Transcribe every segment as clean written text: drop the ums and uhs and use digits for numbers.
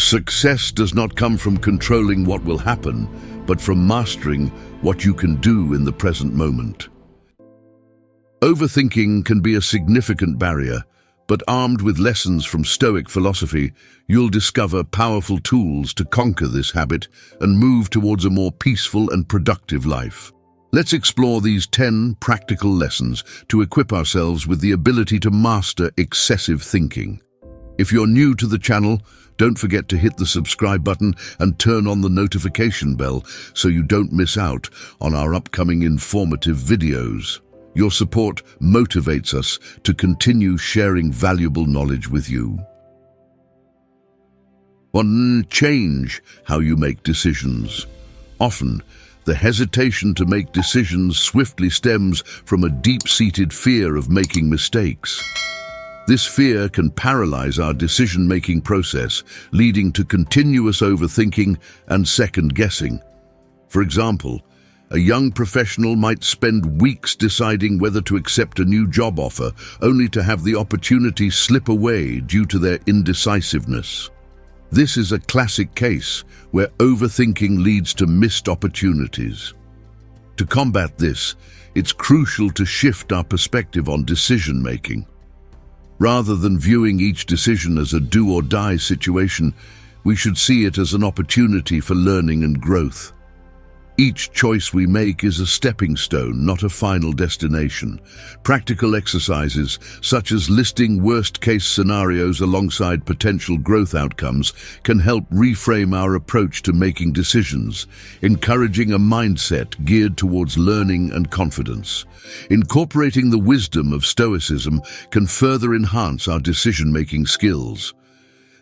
Success does not come from controlling what will happen, but from mastering what you can do in the present moment. Overthinking can be a significant barrier, but armed with lessons from Stoic philosophy, you'll discover powerful tools to conquer this habit and move towards a more peaceful and productive life. Let's explore these 10 practical lessons to equip ourselves with the ability to master excessive thinking. If you're new to the channel, don't forget to hit the subscribe button and turn on the notification bell so you don't miss out on our upcoming informative videos. Your support motivates us to continue sharing valuable knowledge with you. 1. Change how you make decisions. Often, the hesitation to make decisions swiftly stems from a deep-seated fear of making mistakes. This fear can paralyze our decision-making process, leading to continuous overthinking and second-guessing. For example, a young professional might spend weeks deciding whether to accept a new job offer, only to have the opportunity slip away due to their indecisiveness. This is a classic case where overthinking leads to missed opportunities. To combat this, it's crucial to shift our perspective on decision-making. Rather than viewing each decision as a do-or-die situation, we should see it as an opportunity for learning and growth. Each choice we make is a stepping stone, not a final destination. Practical exercises, such as listing worst-case scenarios alongside potential growth outcomes, can help reframe our approach to making decisions, encouraging a mindset geared towards learning and confidence. Incorporating the wisdom of Stoicism can further enhance our decision-making skills.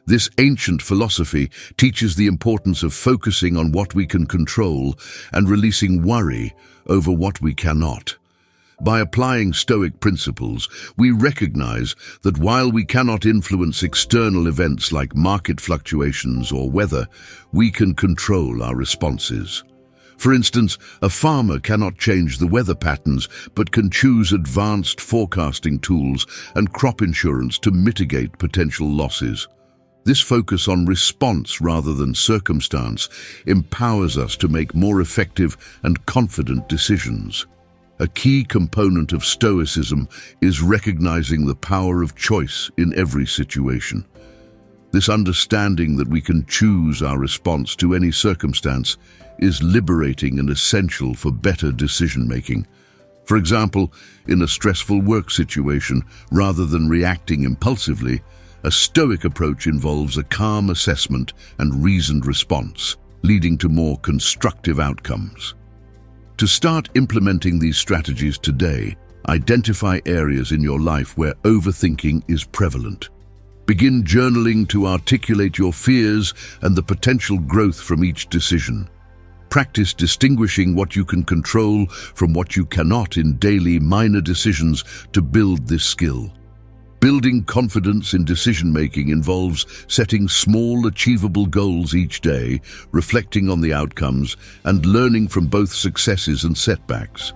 This ancient philosophy teaches the importance of focusing on what we can control and releasing worry over what we cannot. By applying Stoic principles, we recognize that while we cannot influence external events like market fluctuations or weather, we can control our responses. For instance, a farmer cannot change the weather patterns, but can choose advanced forecasting tools and crop insurance to mitigate potential losses. This focus on response rather than circumstance empowers us to make more effective and confident decisions. A key component of Stoicism is recognizing the power of choice in every situation. This understanding that we can choose our response to any circumstance is liberating and essential for better decision-making. For example, in a stressful work situation, rather than reacting impulsively, a Stoic approach involves a calm assessment and reasoned response, leading to more constructive outcomes. To start implementing these strategies today, identify areas in your life where overthinking is prevalent. Begin journaling to articulate your fears and the potential growth from each decision. Practice distinguishing what you can control from what you cannot in daily minor decisions to build this skill. Building confidence in decision-making involves setting small, achievable goals each day, reflecting on the outcomes, and learning from both successes and setbacks.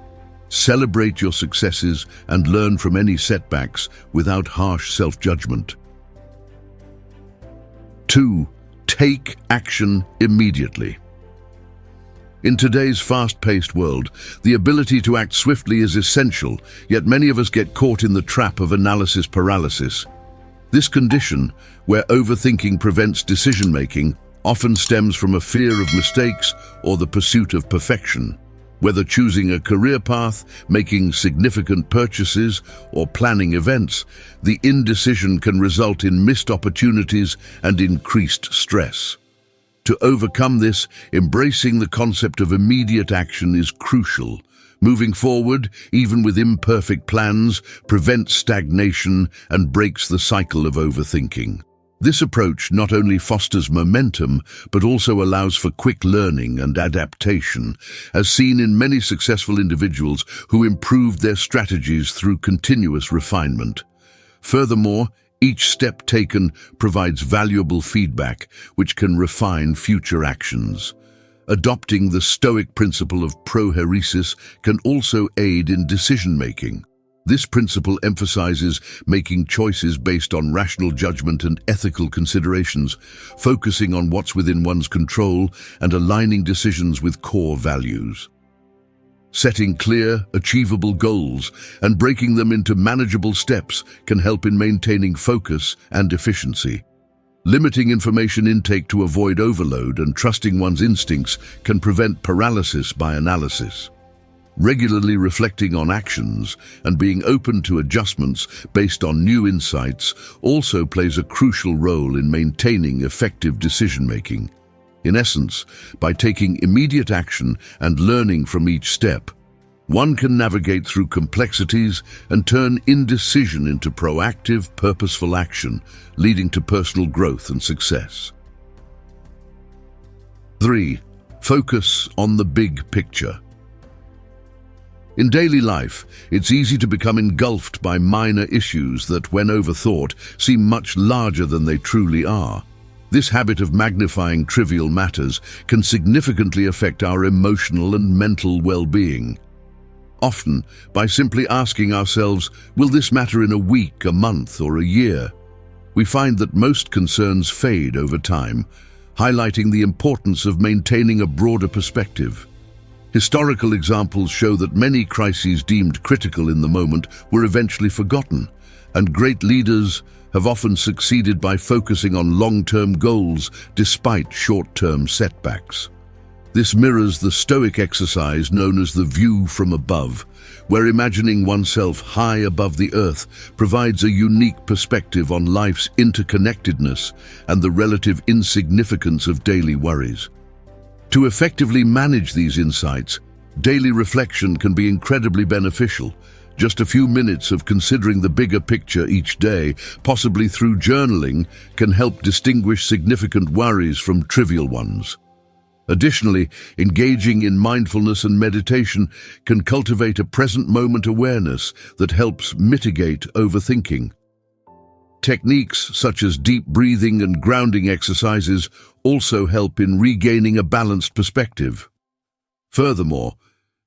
Celebrate your successes and learn from any setbacks without harsh self-judgment. 2. Take action immediately. In today's fast-paced world, the ability to act swiftly is essential, yet many of us get caught in the trap of analysis paralysis. This condition, where overthinking prevents decision-making, often stems from a fear of mistakes or the pursuit of perfection. Whether choosing a career path, making significant purchases, or planning events, the indecision can result in missed opportunities and increased stress. To overcome this, embracing the concept of immediate action is crucial. Moving forward, even with imperfect plans, prevents stagnation and breaks the cycle of overthinking. This approach not only fosters momentum, but also allows for quick learning and adaptation, as seen in many successful individuals who improved their strategies through continuous refinement. Furthermore, each step taken provides valuable feedback, which can refine future actions. Adopting the Stoic principle of prohairesis can also aid in decision-making. This principle emphasizes making choices based on rational judgment and ethical considerations, focusing on what's within one's control and aligning decisions with core values. Setting clear, achievable goals and breaking them into manageable steps can help in maintaining focus and efficiency. Limiting information intake to avoid overload and trusting one's instincts can prevent paralysis by analysis. Regularly reflecting on actions and being open to adjustments based on new insights also plays a crucial role in maintaining effective decision-making. In essence, by taking immediate action and learning from each step, one can navigate through complexities and turn indecision into proactive, purposeful action, leading to personal growth and success. 3. Focus on the big picture. In daily life, it's easy to become engulfed by minor issues that, when overthought, seem much larger than they truly are. This habit of magnifying trivial matters can significantly affect our emotional and mental well-being. Often, by simply asking ourselves, will this matter in a week, a month, or a year? We find that most concerns fade over time, highlighting the importance of maintaining a broader perspective. Historical examples show that many crises deemed critical in the moment were eventually forgotten, and great leaders have often succeeded by focusing on long-term goals despite short-term setbacks. This mirrors the Stoic exercise known as the view from above, where imagining oneself high above the earth provides a unique perspective on life's interconnectedness and the relative insignificance of daily worries. To effectively manage these insights, daily reflection can be incredibly beneficial. Just a few minutes of considering the bigger picture each day, possibly through journaling, can help distinguish significant worries from trivial ones. Additionally, engaging in mindfulness and meditation can cultivate a present-moment awareness that helps mitigate overthinking. Techniques such as deep breathing and grounding exercises also help in regaining a balanced perspective. Furthermore,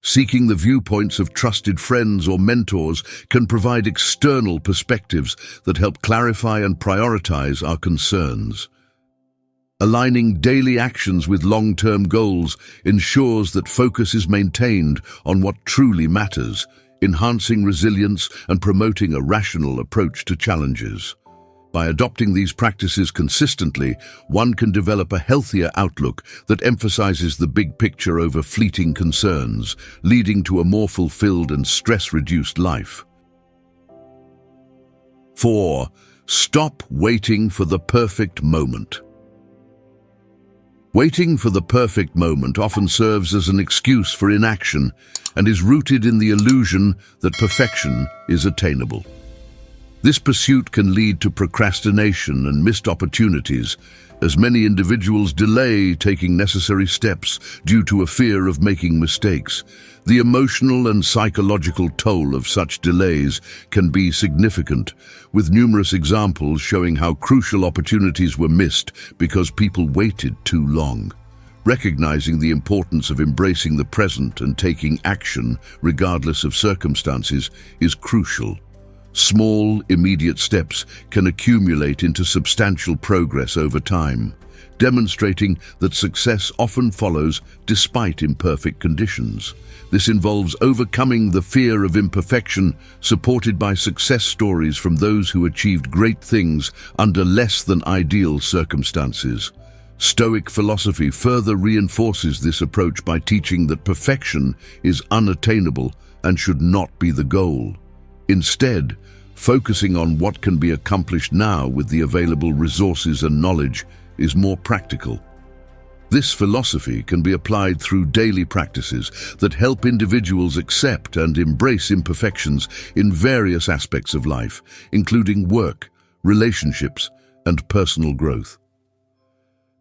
seeking the viewpoints of trusted friends or mentors can provide external perspectives that help clarify and prioritize our concerns. Aligning daily actions with long-term goals ensures that focus is maintained on what truly matters, enhancing resilience and promoting a rational approach to challenges. By adopting these practices consistently, one can develop a healthier outlook that emphasizes the big picture over fleeting concerns, leading to a more fulfilled and stress-reduced life. 4. Stop waiting for the perfect moment. Waiting for the perfect moment often serves as an excuse for inaction and is rooted in the illusion that perfection is attainable. This pursuit can lead to procrastination and missed opportunities, as many individuals delay taking necessary steps due to a fear of making mistakes. The emotional and psychological toll of such delays can be significant, with numerous examples showing how crucial opportunities were missed because people waited too long. Recognizing the importance of embracing the present and taking action, regardless of circumstances, is crucial. Small, immediate steps can accumulate into substantial progress over time, demonstrating that success often follows despite imperfect conditions. This involves overcoming the fear of imperfection, supported by success stories from those who achieved great things under less than ideal circumstances. Stoic philosophy further reinforces this approach by teaching that perfection is unattainable and should not be the goal. Instead, focusing on what can be accomplished now with the available resources and knowledge is more practical. This philosophy can be applied through daily practices that help individuals accept and embrace imperfections in various aspects of life, including work, relationships, and personal growth.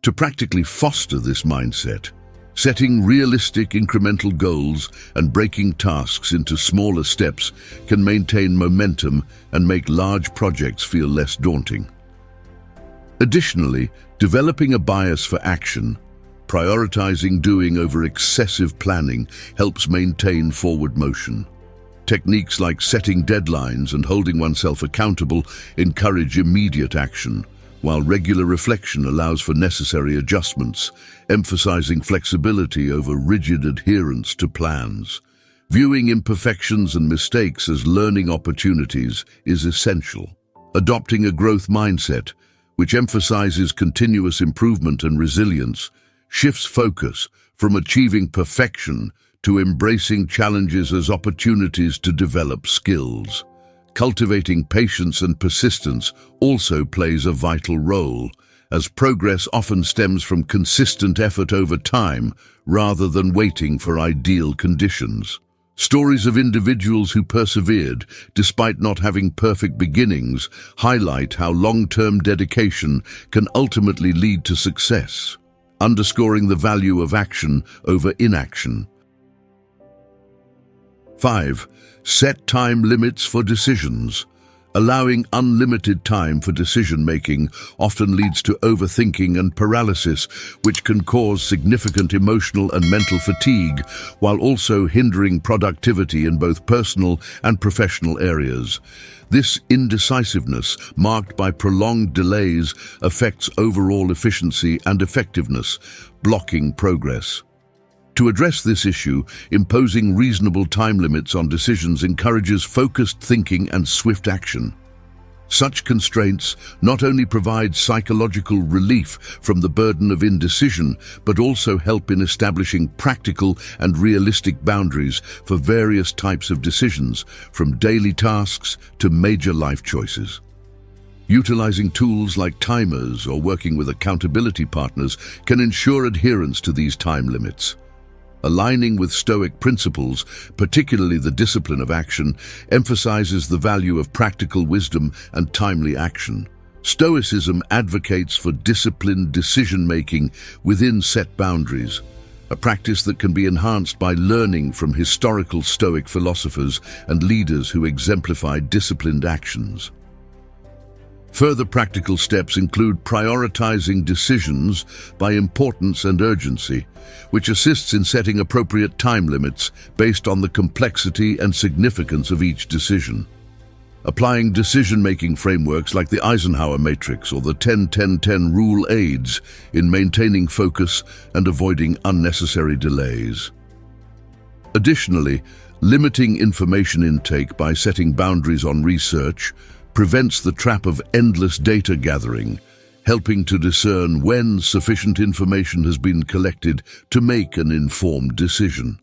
To practically foster this mindset, setting realistic incremental goals and breaking tasks into smaller steps can maintain momentum and make large projects feel less daunting. Additionally, developing a bias for action, prioritizing doing over excessive planning, helps maintain forward motion. Techniques like setting deadlines and holding oneself accountable encourage immediate action, while regular reflection allows for necessary adjustments, emphasizing flexibility over rigid adherence to plans. Viewing imperfections and mistakes as learning opportunities is essential. Adopting a growth mindset, which emphasizes continuous improvement and resilience, shifts focus from achieving perfection to embracing challenges as opportunities to develop skills. Cultivating patience and persistence also plays a vital role, as progress often stems from consistent effort over time rather than waiting for ideal conditions. Stories of individuals who persevered, despite not having perfect beginnings, highlight how long-term dedication can ultimately lead to success, underscoring the value of action over inaction. 5. Set time limits for decisions. Allowing unlimited time for decision-making often leads to overthinking and paralysis, which can cause significant emotional and mental fatigue, while also hindering productivity in both personal and professional areas. This indecisiveness, marked by prolonged delays, affects overall efficiency and effectiveness, blocking progress. To address this issue, imposing reasonable time limits on decisions encourages focused thinking and swift action. Such constraints not only provide psychological relief from the burden of indecision, but also help in establishing practical and realistic boundaries for various types of decisions, from daily tasks to major life choices. Utilizing tools like timers or working with accountability partners can ensure adherence to these time limits. Aligning with Stoic principles, particularly the discipline of action, emphasizes the value of practical wisdom and timely action. Stoicism advocates for disciplined decision-making within set boundaries, a practice that can be enhanced by learning from historical Stoic philosophers and leaders who exemplified disciplined actions. Further practical steps include prioritizing decisions by importance and urgency, which assists in setting appropriate time limits based on the complexity and significance of each decision. Applying decision-making frameworks like the Eisenhower matrix or the 10-10-10 rule aids in maintaining focus and avoiding unnecessary delays. Additionally, limiting information intake by setting boundaries on research prevents the trap of endless data gathering, helping to discern when sufficient information has been collected to make an informed decision.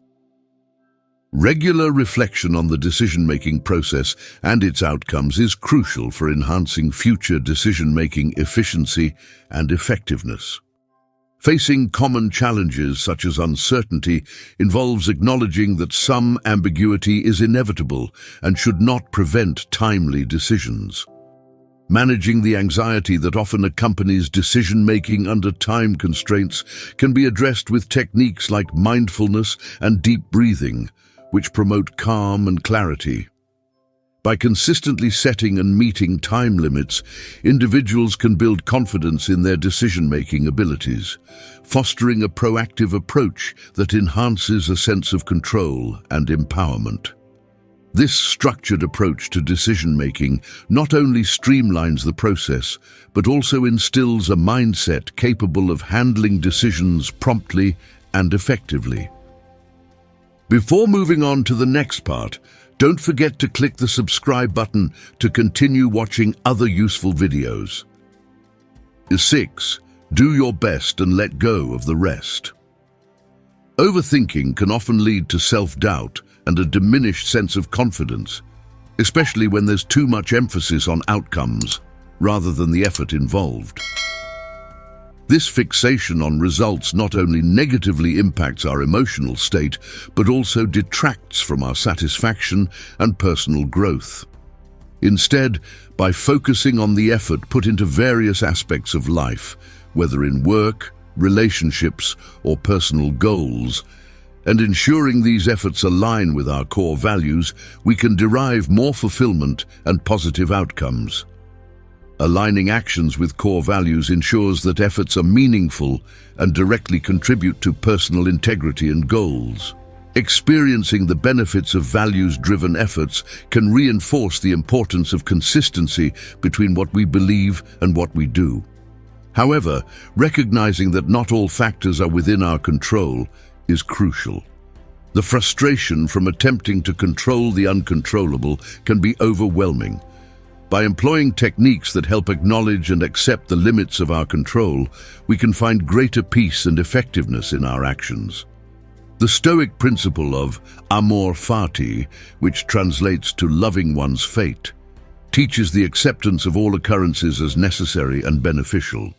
Regular reflection on the decision-making process and its outcomes is crucial for enhancing future decision-making efficiency and effectiveness. Facing common challenges such as uncertainty involves acknowledging that some ambiguity is inevitable and should not prevent timely decisions. Managing the anxiety that often accompanies decision-making under time constraints can be addressed with techniques like mindfulness and deep breathing, which promote calm and clarity. By consistently setting and meeting time limits, individuals can build confidence in their decision-making abilities, fostering a proactive approach that enhances a sense of control and empowerment. This structured approach to decision-making not only streamlines the process, but also instills a mindset capable of handling decisions promptly and effectively. Before moving on to the next part, don't forget to click the subscribe button to continue watching other useful videos. 6. Do your best and let go of the rest. Overthinking can often lead to self-doubt and a diminished sense of confidence, especially when there's too much emphasis on outcomes rather than the effort involved. This fixation on results not only negatively impacts our emotional state, but also detracts from our satisfaction and personal growth. Instead, by focusing on the effort put into various aspects of life, whether in work, relationships, or personal goals, and ensuring these efforts align with our core values, we can derive more fulfillment and positive outcomes. Aligning actions with core values ensures that efforts are meaningful and directly contribute to personal integrity and goals. Experiencing the benefits of values-driven efforts can reinforce the importance of consistency between what we believe and what we do. However, recognizing that not all factors are within our control is crucial. The frustration from attempting to control the uncontrollable can be overwhelming. By employing techniques that help acknowledge and accept the limits of our control, we can find greater peace and effectiveness in our actions. The Stoic principle of amor fati, which translates to loving one's fate, teaches the acceptance of all occurrences as necessary and beneficial.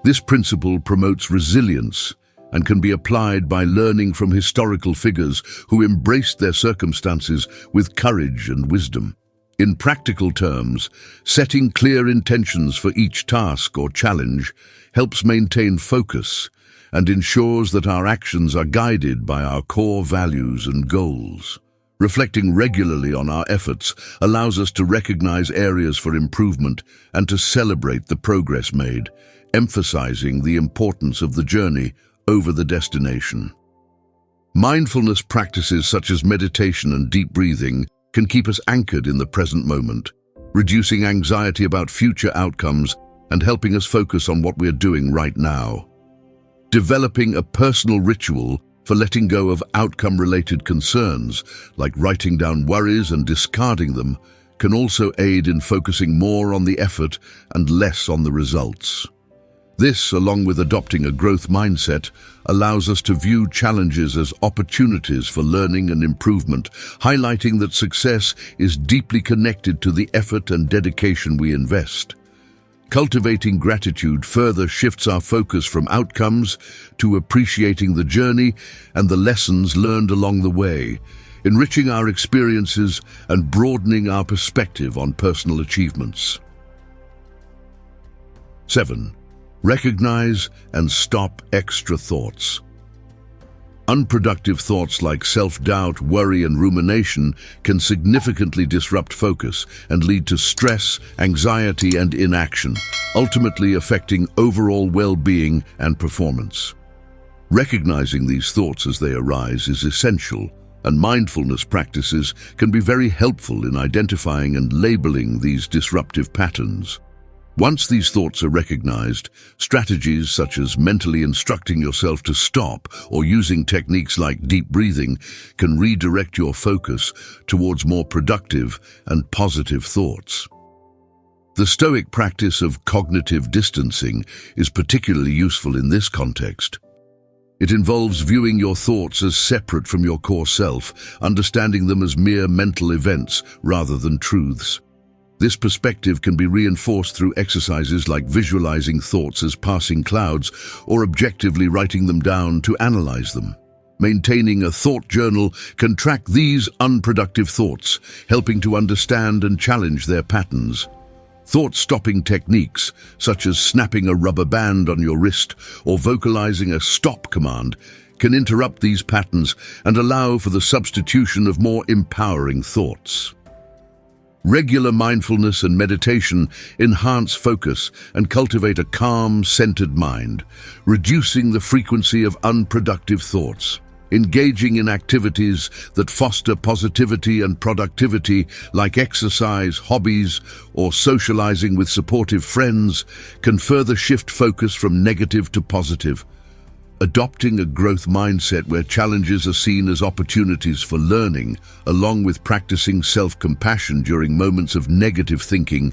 This principle promotes resilience and can be applied by learning from historical figures who embraced their circumstances with courage and wisdom. In practical terms, setting clear intentions for each task or challenge helps maintain focus and ensures that our actions are guided by our core values and goals. Reflecting regularly on our efforts allows us to recognize areas for improvement and to celebrate the progress made, emphasizing the importance of the journey over the destination. Mindfulness practices such as meditation and deep breathing can keep us anchored in the present moment, reducing anxiety about future outcomes and helping us focus on what we're doing right now. Developing a personal ritual for letting go of outcome-related concerns, like writing down worries and discarding them, can also aid in focusing more on the effort and less on the results. This, along with adopting a growth mindset, allows us to view challenges as opportunities for learning and improvement, highlighting that success is deeply connected to the effort and dedication we invest. Cultivating gratitude further shifts our focus from outcomes to appreciating the journey and the lessons learned along the way, enriching our experiences and broadening our perspective on personal achievements. 7. Recognize and stop extra thoughts. Unproductive thoughts like self-doubt, worry, and rumination can significantly disrupt focus and lead to stress, anxiety, and inaction, ultimately affecting overall well-being and performance. Recognizing these thoughts as they arise is essential, and mindfulness practices can be very helpful in identifying and labeling these disruptive patterns. Once these thoughts are recognized, strategies such as mentally instructing yourself to stop or using techniques like deep breathing can redirect your focus towards more productive and positive thoughts. The Stoic practice of cognitive distancing is particularly useful in this context. It involves viewing your thoughts as separate from your core self, understanding them as mere mental events rather than truths. This perspective can be reinforced through exercises like visualizing thoughts as passing clouds or objectively writing them down to analyze them. Maintaining a thought journal can track these unproductive thoughts, helping to understand and challenge their patterns. Thought-stopping techniques, such as snapping a rubber band on your wrist or vocalizing a stop command, can interrupt these patterns and allow for the substitution of more empowering thoughts. Regular mindfulness and meditation enhance focus and cultivate a calm, centered mind, reducing the frequency of unproductive thoughts. Engaging in activities that foster positivity and productivity, like exercise, hobbies, or socializing with supportive friends, can further shift focus from negative to positive. Adopting a growth mindset where challenges are seen as opportunities for learning, along with practicing self-compassion during moments of negative thinking,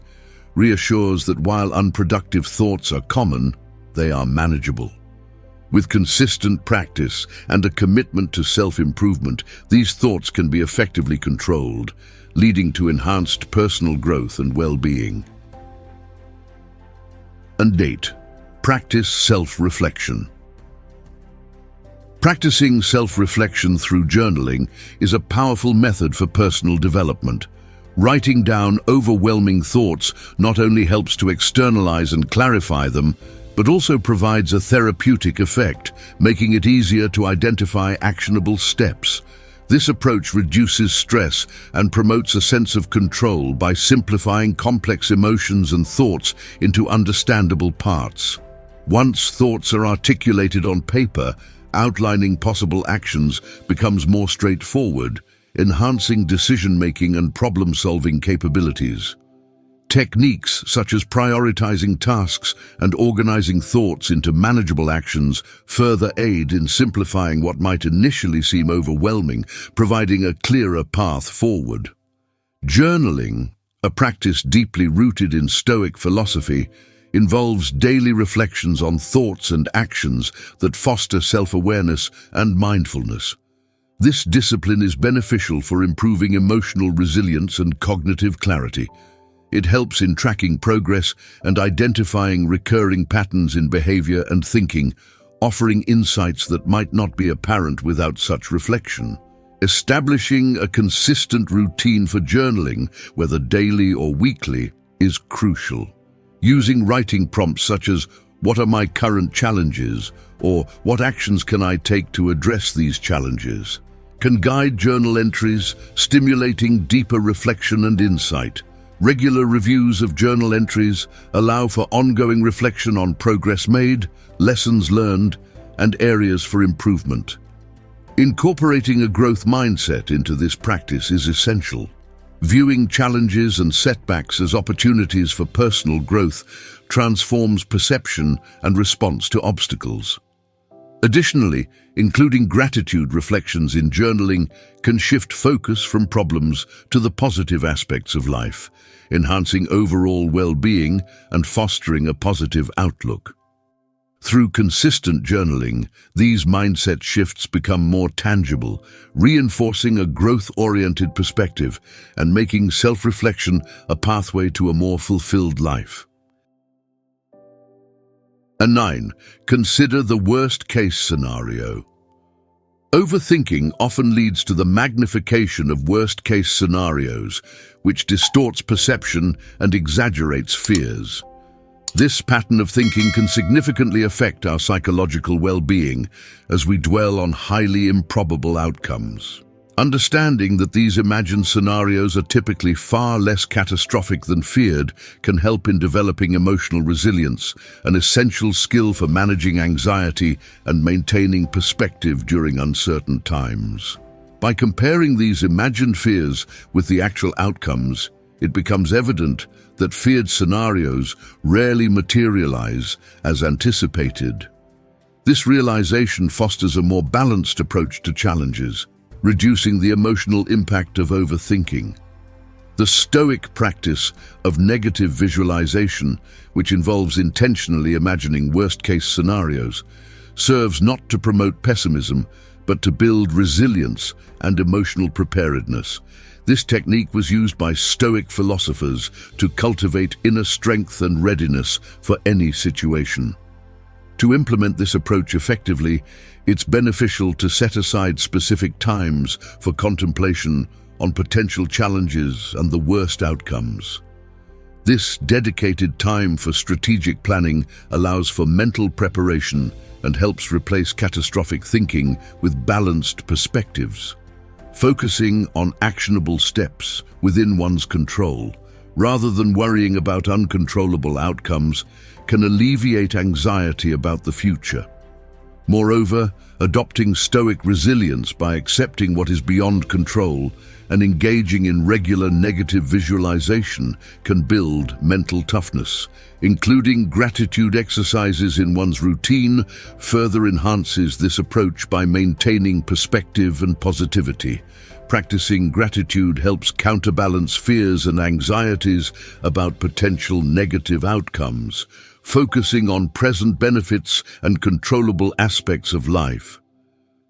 reassures that while unproductive thoughts are common, they are manageable. With consistent practice and a commitment to self-improvement, these thoughts can be effectively controlled, leading to enhanced personal growth and well-being. And 8. Practice self-reflection. Practicing self-reflection through journaling is a powerful method for personal development. Writing down overwhelming thoughts not only helps to externalize and clarify them, but also provides a therapeutic effect, making it easier to identify actionable steps. This approach reduces stress and promotes a sense of control by simplifying complex emotions and thoughts into understandable parts. Once thoughts are articulated on paper outlining possible actions becomes more straightforward, enhancing decision-making and problem-solving capabilities. Techniques such as prioritizing tasks and organizing thoughts into manageable actions further aid in simplifying what might initially seem overwhelming, providing a clearer path forward. Journaling, a practice deeply rooted in Stoic philosophy, involves daily reflections on thoughts and actions that foster self-awareness and mindfulness. This discipline is beneficial for improving emotional resilience and cognitive clarity. It helps in tracking progress and identifying recurring patterns in behavior and thinking, offering insights that might not be apparent without such reflection. Establishing a consistent routine for journaling, whether daily or weekly, is crucial. Using writing prompts such as, "What are my current challenges?" or "What actions can I take to address these challenges?" can guide journal entries, stimulating deeper reflection and insight. Regular reviews of journal entries allow for ongoing reflection on progress made, lessons learned, and areas for improvement. Incorporating a growth mindset into this practice is essential. Viewing challenges and setbacks as opportunities for personal growth transforms perception and response to obstacles. Additionally, including gratitude reflections in journaling can shift focus from problems to the positive aspects of life, enhancing overall well-being and fostering a positive outlook. Through consistent journaling, these mindset shifts become more tangible, reinforcing a growth-oriented perspective and making self-reflection a pathway to a more fulfilled life. And 9. Consider the worst-case scenario. Overthinking often leads to the magnification of worst-case scenarios, which distorts perception and exaggerates fears. This pattern of thinking can significantly affect our psychological well-being as we dwell on highly improbable outcomes. Understanding that these imagined scenarios are typically far less catastrophic than feared can help in developing emotional resilience, an essential skill for managing anxiety and maintaining perspective during uncertain times. By comparing these imagined fears with the actual outcomes, it becomes evident that feared scenarios rarely materialize as anticipated. This realization fosters a more balanced approach to challenges, reducing the emotional impact of overthinking. The Stoic practice of negative visualization, which involves intentionally imagining worst-case scenarios, serves not to promote pessimism, but to build resilience and emotional preparedness. This technique was used by Stoic philosophers to cultivate inner strength and readiness for any situation. To implement this approach effectively, it's beneficial to set aside specific times for contemplation on potential challenges and the worst outcomes. This dedicated time for strategic planning allows for mental preparation and helps replace catastrophic thinking with balanced perspectives. Focusing on actionable steps within one's control, rather than worrying about uncontrollable outcomes, can alleviate anxiety about the future. Moreover, adopting Stoic resilience by accepting what is beyond control and engaging in regular negative visualization can build mental toughness. Including gratitude exercises in one's routine further enhances this approach by maintaining perspective and positivity. Practicing gratitude helps counterbalance fears and anxieties about potential negative outcomes, focusing on present benefits and controllable aspects of life.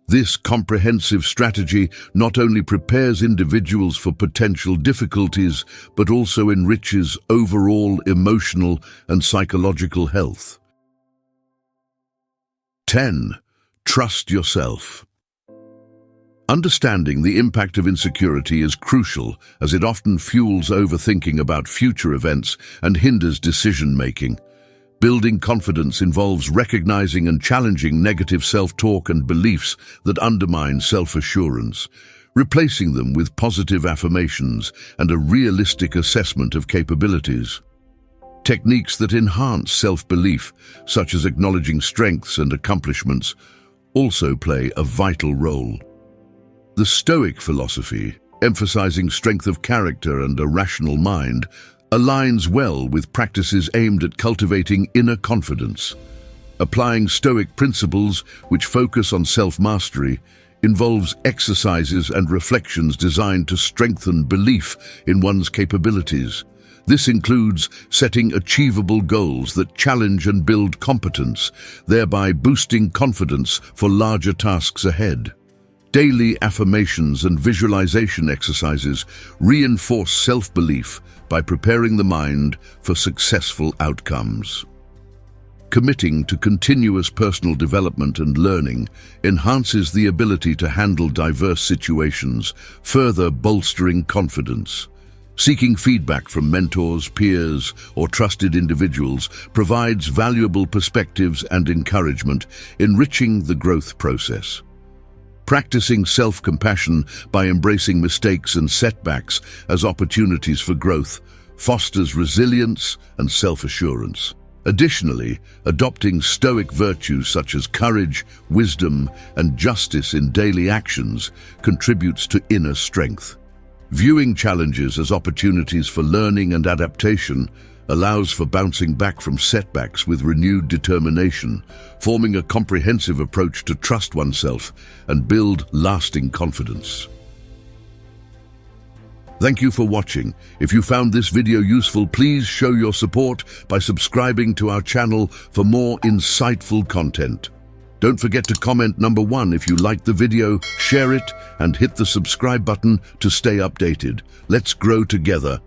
This comprehensive strategy not only prepares individuals for potential difficulties, but also enriches overall emotional and psychological health. 10. Trust yourself. Understanding the impact of insecurity is crucial, as it often fuels overthinking about future events and hinders decision-making. Building confidence involves recognizing and challenging negative self-talk and beliefs that undermine self-assurance, replacing them with positive affirmations and a realistic assessment of capabilities. Techniques that enhance self-belief, such as acknowledging strengths and accomplishments, also play a vital role. The Stoic philosophy, emphasizing strength of character and a rational mind, aligns well with practices aimed at cultivating inner confidence. Applying Stoic principles, which focus on self-mastery, involves exercises and reflections designed to strengthen belief in one's capabilities. This includes setting achievable goals that challenge and build competence, thereby boosting confidence for larger tasks ahead. Daily affirmations and visualization exercises reinforce self-belief by preparing the mind for successful outcomes. Committing to continuous personal development and learning enhances the ability to handle diverse situations, further bolstering confidence. Seeking feedback from mentors, peers, or trusted individuals provides valuable perspectives and encouragement, enriching the growth process. Practicing self-compassion by embracing mistakes and setbacks as opportunities for growth fosters resilience and self-assurance. Additionally, adopting Stoic virtues such as courage, wisdom, and justice in daily actions contributes to inner strength. Viewing challenges as opportunities for learning and adaptation allows for bouncing back from setbacks with renewed determination, forming a comprehensive approach to trust oneself and build lasting confidence. Thank you for watching. If you found this video useful, please show your support by subscribing to our channel for more insightful content. Don't forget to comment number 1 if you liked the video, share it, and hit the subscribe button to stay updated. Let's grow together.